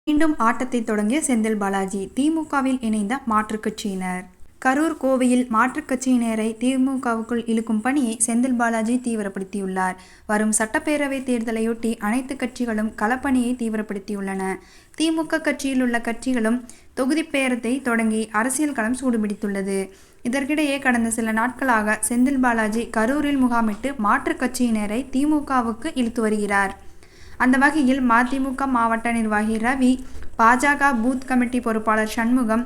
மீண்டும் ஆட்டத்தை தொடங்கிய செந்தில் பாலாஜி. திமுகவில் இணைந்த மாற்றுக் கட்சியினர். கரூர், கோவையில் மாற்றுக் கட்சியினரை திமுகவுக்குள் இழுக்கும் பணியை செந்தில் பாலாஜி தீவிரப்படுத்தியுள்ளார். வரும் சட்டப்பேரவை தேர்தலையொட்டி அனைத்து கட்சிகளும் களப்பணியை தீவிரப்படுத்தியுள்ளன. திமுக கட்சியில் உள்ள கட்சிகளும் தொகுதி பேரத்தை தொடங்கி அரசியல் களம் சூடுபிடித்துள்ளது. இதற்கிடையே கடந்த சில நாட்களாக செந்தில் பாலாஜி கரூரில் முகாமிட்டு மாற்றுக் கட்சியினரை திமுகவுக்கு இழுத்து வருகிறார். அந்த வகையில் மதிமுக மாவட்ட நிர்வாகி ரவி, பாஜக பூத் கமிட்டி பொறுப்பாளர் சண்முகம்,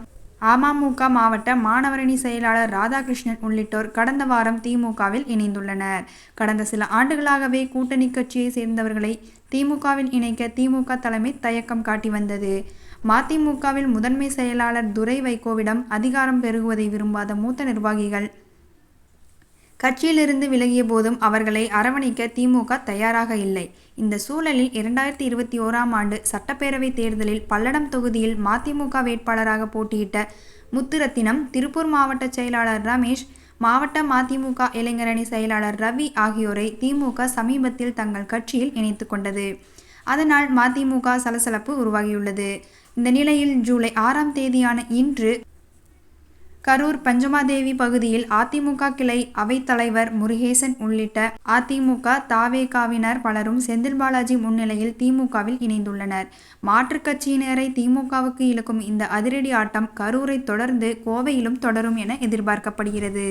அமமுக மாவட்ட மாணவரணி செயலாளர் ராதாகிருஷ்ணன் உள்ளிட்டோர் கடந்த வாரம் திமுகவில் இணைந்துள்ளனர். கடந்த சில ஆண்டுகளாகவே கூட்டணி கட்சியை சேர்ந்தவர்களை திமுகவில் இணைக்க திமுக தலைமை தயக்கம் காட்டி வந்தது. மதிமுகவில் முதன்மை செயலாளர் துரை வைகோவிடம் அதிகாரம் பெருகுவதை விரும்பாத மூத்த நிர்வாகிகள் கட்சியிலிருந்து விலகிய போதும் அவர்களை அரவணைக்க திமுக தயாராக இல்லை. இந்த சூழலில் 2021ஆம் ஆண்டு சட்டப்பேரவை தேர்தலில் பல்லடம் தொகுதியில் மதிமுக வேட்பாளராக போட்டியிட்ட முத்துரத்தினம், திருப்பூர் மாவட்ட செயலாளர் ரமேஷ், மாவட்ட மதிமுக இளைஞரணி செயலாளர் ரவி ஆகியோரை திமுக சமீபத்தில் தங்கள் கட்சியில் இணைத்துக் கொண்டது. அதனால் மதிமுக சலசலப்பு உருவாகியுள்ளது. இந்த நிலையில் ஜூலை 6ஆம் தேதியான இன்று கரூர் பஞ்சமாதேவி பகுதியில் அதிமுக கிளை அவைத்தலைவர் முருகேசன் உள்ளிட்ட அதிமுக, தவேகாவினர் பலரும் செந்தில் பாலாஜி முன்னிலையில் திமுகவில் இணைந்துள்ளனர். மாற்றுக் கட்சியினரை திமுகவுக்கு இழுக்கும் இந்த அதிரடி ஆட்டம் கரூரை தொடர்ந்து கோவையிலும் தொடரும் என எதிர்பார்க்கப்படுகிறது.